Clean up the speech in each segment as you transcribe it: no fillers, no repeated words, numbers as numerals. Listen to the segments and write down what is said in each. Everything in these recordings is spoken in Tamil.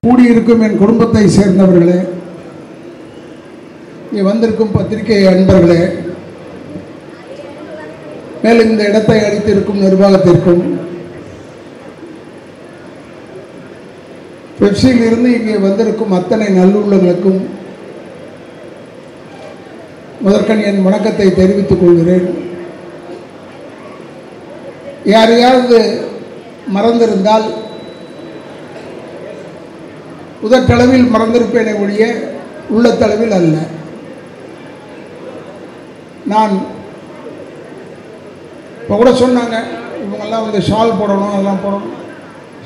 கூடியிருக்கும் என் குடும்பத்தை சேர்ந்தவர்களே, இங்கே வந்திருக்கும் பத்திரிகை அன்பர்களே, மேலும் இந்த இடத்தை அளித்திருக்கும் நிர்வாகத்திற்கும், பெப்சியில் இருந்து இங்கே வந்திருக்கும் அத்தனை நல்லுள்ளங்களுக்கும் முதற்கண் என் வணக்கத்தை தெரிவித்துக் கொள்கிறேன். யாரையாவது மறந்திருந்தால் உதட்டளவில் மறந்திருப்பேனே ஒழிய உள்ளத்தளவில் அல்ல. நான் இப்போ கூட சொன்னாங்க, இவங்கெல்லாம் வந்து ஷால் போடணும், அதெல்லாம் போடணும்.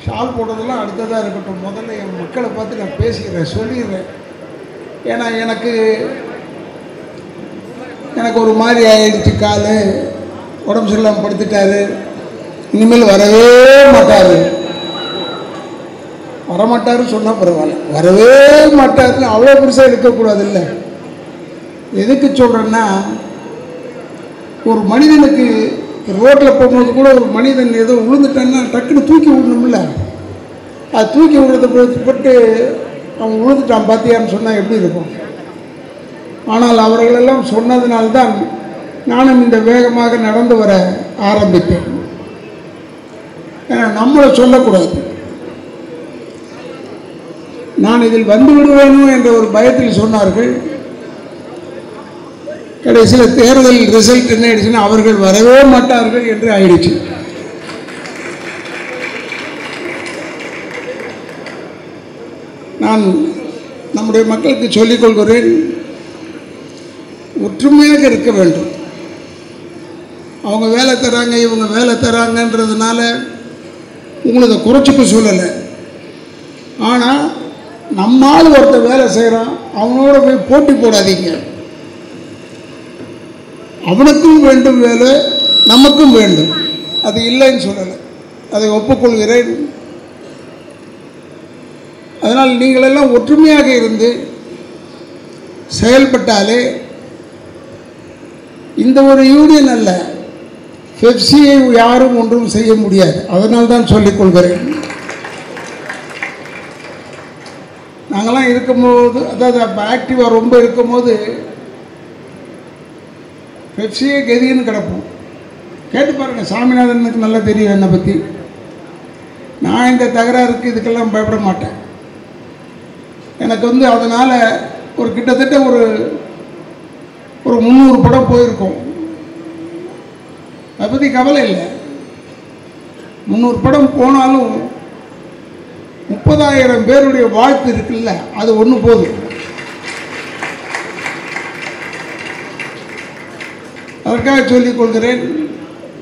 ஷால் போடுறதெல்லாம் அடுத்ததாக இருக்கட்டும், முதல்ல என் மக்களை பார்த்து நான் பேசிக்கிறேன், சொல்லிடுறேன். ஏன்னா எனக்கு ஒரு மாதிரி ஆயிடுச்சு, கால் உடம்பு சரியில்லாமல் படுத்துட்டாரு, இனிமேல் வரவே வரமாட்டாரு சொன்னால் பரவாயில்ல, வரவே மாட்டாருன்னு அவ்வளோ பெருசாக இருக்கக்கூடாது. இல்லை, எதுக்கு சொல்கிறேன்னா, ஒரு மனிதனுக்கு ரோட்டில் போகும்போது கூட ஒரு மனிதன் ஏதோ விழுந்துட்டான்னா டக்குன்னு தூக்கி விடணும்ல, அது தூக்கி விடுறத பட்டு அவன் விழுந்துட்டான் பார்த்தியான்னு சொன்னால் எப்படி இருக்கும்? ஆனால் அவர்களெல்லாம் சொன்னதுனால்தான் நானும் இந்த வேகமாக நடந்து வர ஆரம்பித்தேன். ஏன்னா நம்மளை சொல்லக்கூடாது. நான் இதில் வந்து விடுவேனோ என்ற ஒரு பயத்தில் சொன்னார்கள். கடைசியில் தேர்தல் ரிசல்ட் என்ன ஆயிடுச்சுன்னா அவர்கள் வரவே மாட்டார்கள் என்று ஆயிடுச்சு. நான் நம்முடைய மக்களுக்கு சொல்லிக் கொள்கிறேன், ஒற்றுமையாக இருக்க வேண்டும். அவங்க வேலை தராங்க, இவங்க வேலை தராங்கன்றதுனால உங்களுக்கு குறைச்சிக்க சொல்லலை. ஆனால் நம்மால் ஒருத்தர் வேலை செய்கிறான், அவனோட போய் போட்டி போடாதீங்க. அவனுக்கும் வேண்டும் வேலை, நமக்கும் வேண்டும், அது இல்லைன்னு சொல்லலை, அதை ஒப்புக்கொள்கிறேன். அதனால் நீங்களெல்லாம் ஒற்றுமையாக இருந்து செயல்பட்டாலே, இந்த ஒரு யூனியன் அல்ல, பெப்சியை யாரும் ஒன்றும் செய்ய முடியாது. அதனால் தான் சொல்லிக் கொள்கிறேன். நாங்கள்லாம் இருக்கும்போது, அதாவது அப்போ ஆக்டிவாக ரொம்ப இருக்கும்போது பெப்சியே கதின்னு கிடப்போம். கேட்டு பாருங்கள், சாமிநாதனுக்கு நல்லா தெரியும் என்னை பற்றி. நான் இந்த தகராறுக்கு இதுக்கெல்லாம் பயப்பட மாட்டேன். எனக்கு வந்து அதனால் ஒரு கிட்டத்தட்ட ஒரு 300 படம் போயிருக்கோம். அதை பற்றி கவலை இல்லை. 300 படம் போனாலும் 30,000 பேருடைய வாழ்த்து இருக்குல்ல, அது ஒன்று போதும். அதற்காக சொல்லிக் கொள்கிறேன்.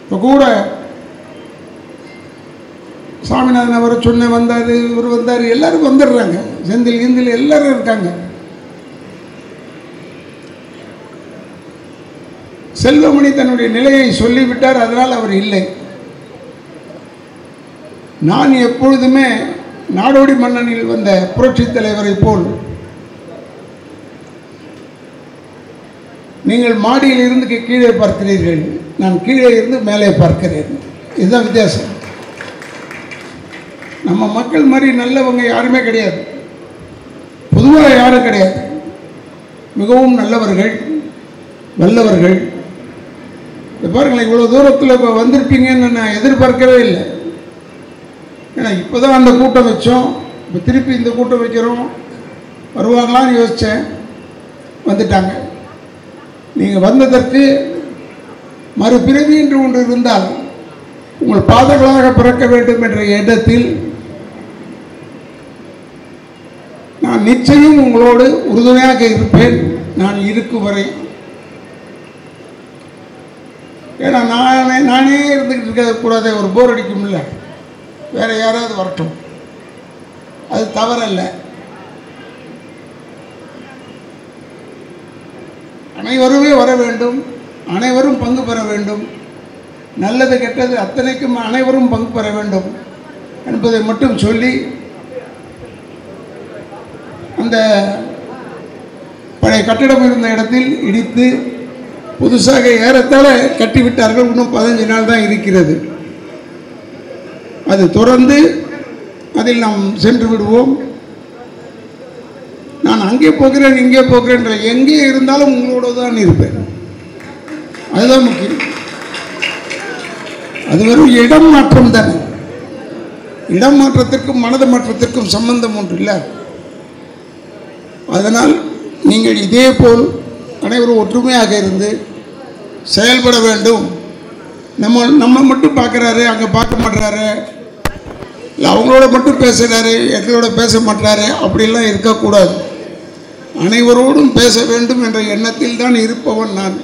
இப்போ கூட சாமிநாதன் அவரை சொன்ன வந்தார், இவர் வந்தார், எல்லாரும் வந்துடுறாங்க, செந்தில் கிந்தில் எல்லாரும் இருக்காங்க. செல்வமணி தன்னுடைய நிலையை சொல்லிவிட்டார், அதனால் அவர் இல்லை. நான் எப்பொழுதுமே நாடோடி மன்னனில் வந்த புரட்சி தலைவரை போல் நீங்கள் மாடியில் இருந்து கீழே பார்க்கிறீர்கள், நான் கீழே இருந்து மேலே பார்க்கிறேன். இதுதான் வித்தியாசம். நம்ம மக்கள் மாதிரி நல்லவங்க யாருமே கிடையாது, பொதுவாக யாரும் கிடையாது. மிகவும் நல்லவர்கள், வல்லவர்கள். பாருங்களேன், இவ்வளோ தூரத்தில் இப்போ வந்திருப்பீங்கன்னு நான் எதிர்பார்க்கவே இல்லை. ஏன்னா இப்போ தான் அந்த கூட்டம் வச்சோம், இப்போ திருப்பி இந்த கூட்டம் வைக்கிறோம், வருவாங்களான்னு யோசித்தேன், வந்துட்டாங்க. நீங்கள் வந்ததற்கு மறுபிறவி என்று ஒன்று இருந்தால் உங்கள் பாதங்களாக பிறக்க வேண்டும் என்ற எண்ணத்தில் நான் நிச்சயம் உங்களோடு உறுதுணையாக இருப்பேன், நான் இருக்கும் வரை. ஏன்னா நானே இருந்துக்கிட்டு இருக்கக்கூடாது, ஒரு போர் அடிக்கும்ல, வேறு யாராவது வரட்டும், அது தவறல்ல. அனைவருமே வர வேண்டும், அனைவரும் பங்கு பெற வேண்டும், நல்லது கெட்டது அத்தனைக்கும் அனைவரும் பங்கு பெற வேண்டும் என்பதை மட்டும் சொல்லி, அந்த பழைய கட்டிடம் இருந்த இடத்தில் இடித்து புதுசாக ஏறத்தாழ கட்டிவிட்டார்கள். இன்னும் 15 நாள் தான் இருக்கிறது. அது தொடர்ந்து அதில் நாம் சென்று விடுவோம். நான் அங்கே போகிறேன் இங்கே போகிறேன், எங்கே இருந்தாலும் உங்களோட தான் இருப்பேன். அதுதான் முக்கியம். அது வெறும் இடம் மாற்றம் தானே. இடம் மாற்றத்திற்கும் மனது மாற்றத்திற்கும் சம்பந்தம் ஒன்று இல்லை. அதனால் நீங்கள் இதே போல் அனைவரும் ஒற்றுமையாக இருந்து செயல்பட வேண்டும். நம்ம மட்டும் பார்க்குறாரு, அங்கே பார்க்க மாட்டாரு, இல்லை அவங்களோட மட்டும் பேசுகிறாரு, எங்களோட பேச மாட்டாரு, அப்படிலாம் இருக்கக்கூடாது. அனைவரோடும் பேச வேண்டும் என்ற எண்ணத்தில் தான் இருப்பவன் நான்.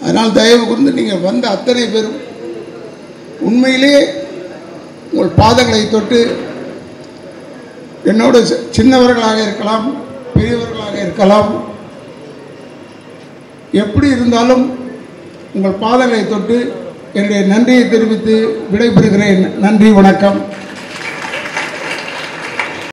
அதனால் தயவு கூர்ந்து நீங்கள் வந்த அத்தனை பேரும் உண்மையிலே உங்கள் பாதங்களை தொட்டு, என்னோட சின்னவர்களாக இருக்கலாம், பெரியவர்களாக இருக்கலாம், எப்படி இருந்தாலும் உங்கள் பாதங்களை தொட்டு என்னுடைய நன்றியை தெரிவித்து விடைபெறுகிறேன். நன்றி, வணக்கம்.